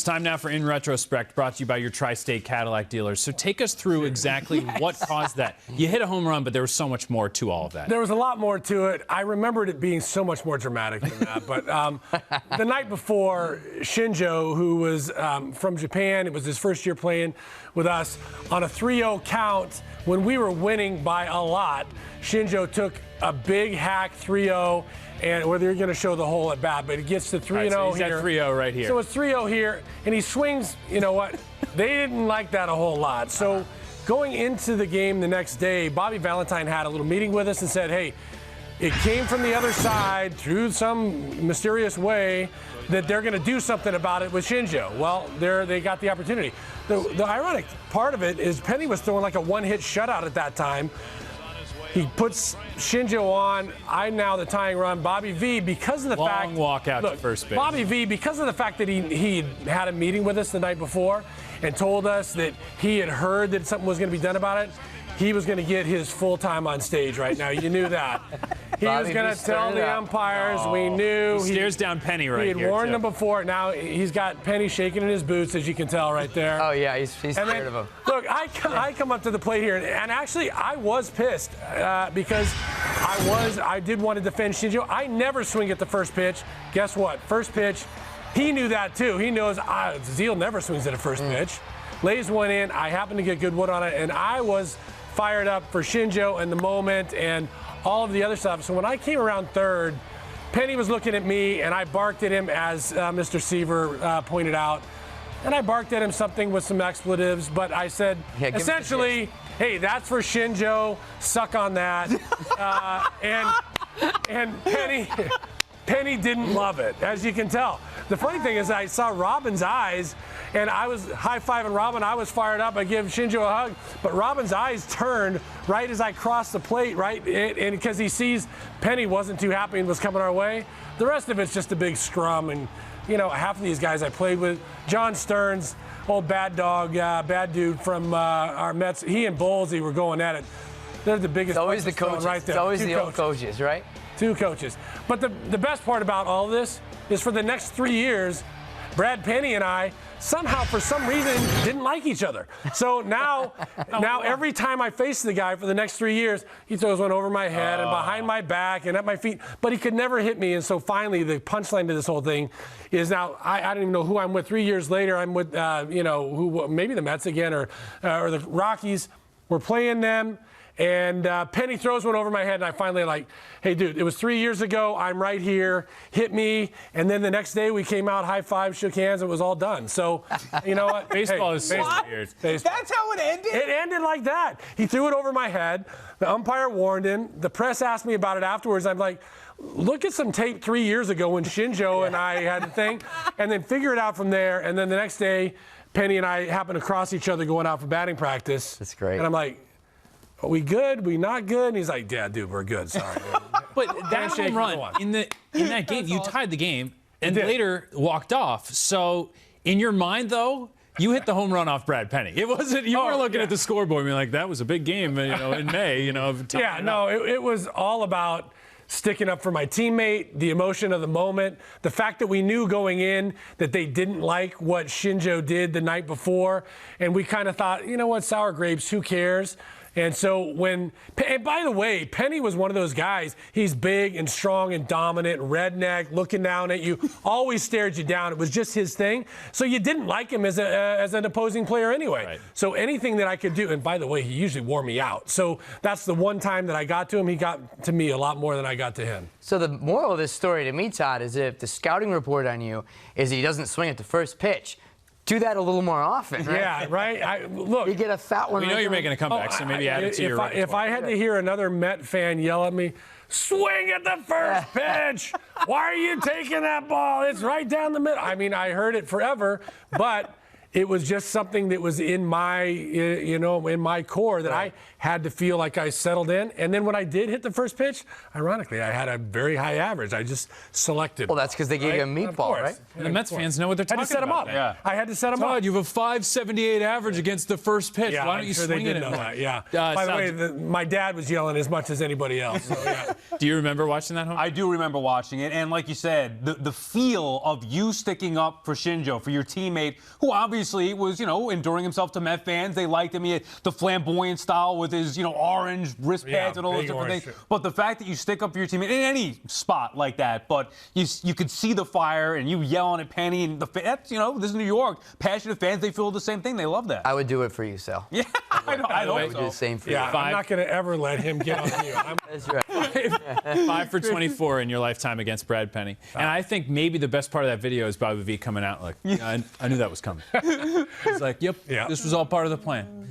It's time now for In Retrospect, brought to you by your Tri-State Cadillac dealers. So take us through exactly what caused that. You hit a home run, but there was so much more to all of that. There was a lot more to it. I remembered it being so much more dramatic than that. But the night before, Shinjo, who was from Japan, it was his first year playing with us, on a 3-0 count, when we were winning by a lot, Shinjo took a big hack 3-0. And whether you're going to show the hole at bat, but it gets to 3-0 right, so here. He's at 3-0 right here. So it's 3-0 here, and he swings. You know what? They didn't like that a whole lot. So going into the game the next day, Bobby Valentine had a little meeting with us and said, hey, it came from the other side through some mysterious way that they're going to do something about it with Shinjo. Well, they got the opportunity. The ironic part of it is Penny was throwing like a one-hit shutout at that time. He puts Shinjo on. I now the tying run. Bobby V, because of the fact. Long walk out to first base. Bobby V, because of the fact that he had a meeting with us the night before and told us that he had heard that something was going to be done about it, he was going to get his full time on stage right now. You knew that. He was going to tell the umpires. We knew. He stares down Penny right here. He had warned them before. Now he's got Penny shaking in his boots, as you can tell right there. Oh, yeah, he's scared of him. Look, I come up to the plate here, and actually I was pissed because I did want to defend Shinjo. I never swing at the first pitch. Guess what? First pitch, he knew that too. He knows Zeile never swings at a first pitch. Lays one in. I happened to get good wood on it, and I was fired up for Shinjo and the moment and all of the other stuff. So when I came around third, Penny was looking at me, and I barked at him, as Mr. Seaver pointed out. And I barked at him something with some expletives, but I said, essentially, hey, that's for Shinjo, suck on that. And Penny didn't love it, as you can tell. The funny thing is I saw Robin's eyes, and I was high-fiving Robin. I was fired up. I give Shinjo a hug, but Robin's eyes turned right as I crossed the plate, right? And because he sees Penny wasn't too happy and was coming our way. The rest of it's just a big scrum, and you know, half of these guys I played with. John Stearns, old bad dog, bad dude from our Mets. He and Bowlesy were going at it. They're the biggest. It's always the coaches. Right there. It's always the old coaches, right? Two coaches. But the best part about all this is for the next 3 years, Brad Penny and I somehow, for some reason, didn't like each other. So now every time I face the guy for the next 3 years, he throws one over my head and behind my back and at my feet, but he could never hit me. And so finally, the punchline to this whole thing is now I don't even know who I'm with. 3 years later, I'm with maybe the Mets again or the Rockies. We're playing them. And Penny throws one over my head, and I finally like, hey, dude, it was 3 years ago. I'm right here. Hit me. And then the next day we came out, high five, shook hands, and it was all done. So, you know what? Baseball is so weird. Baseball. That's how it ended? It ended like that. He threw it over my head. The umpire warned him. The press asked me about it afterwards. I'm like, look at some tape 3 years ago when Shinjo and I had the thing, and then figure it out from there. And then the next day, Penny and I happened to cross each other going out for batting practice. That's great. And I'm like, are we good? We not good? And he's like, yeah, dude, we're good. Sorry. But that home run in that game, you tied the game and later walked off. So in your mind, though, you hit the home run off Brad Penny. It wasn't. You weren't looking at the scoreboard and being like, that was a big game, in May. It was all about sticking up for my teammate, the emotion of the moment, the fact that we knew going in that they didn't like what Shinjo did the night before, and we kind of thought, you know what, sour grapes, who cares? And so and by the way, Penny was one of those guys. He's big and strong and dominant, redneck, looking down at you, always stared you down. It was just his thing. So you didn't like him as an opposing player anyway. Right. So anything that I could do, and by the way, he usually wore me out. So that's the one time that I got to him. He got to me a lot more than I got to him. So the moral of this story to me, Todd, is if the scouting report on you is he doesn't swing at the first pitch, do that a little more often, right? Yeah, right. Look, you get a fat one. We know you're making a comeback, so maybe add it to your. If I had to hear another Met fan yell at me, swing at the first pitch. Why are you taking that ball? It's right down the middle. I mean, I heard it forever, but it was just something that was in my, in my core that I had to feel like I settled in. And then when I did hit the first pitch, ironically, I had a very high average. I just selected. Well, that's because they gave you a meatball, right? And the Mets fans know what they're talking I had to set them about. up. Yeah. I had to set them Todd, up. you have a 578 average against the first pitch. Yeah, Why don't I'm you sure swing they it did in know there? that. Yeah. By the way, my dad was yelling as much as anybody else. So, yeah. Do you remember watching that home? I do remember watching it, and like you said, the feel of you sticking up for Shinjo, for your teammate, who obviously was, enduring himself to Met fans. They liked him. He had the flamboyant style with his, orange wristpads and all those different things. But the fact that you stick up for your teammate in any spot like that, but you could see the fire and you yelling at Penny and that's, this is New York. Passionate fans, they feel the same thing. They love that. I would do it for you, Sal. Yeah, I would do the same for you. Yeah, I'm not going to ever let him get on you. That's right. 5 for 24 in your lifetime against Brad Penny. And I think maybe the best part of that video is Bobby V coming out like, I knew that was coming. He's like, yep, this was all part of the plan.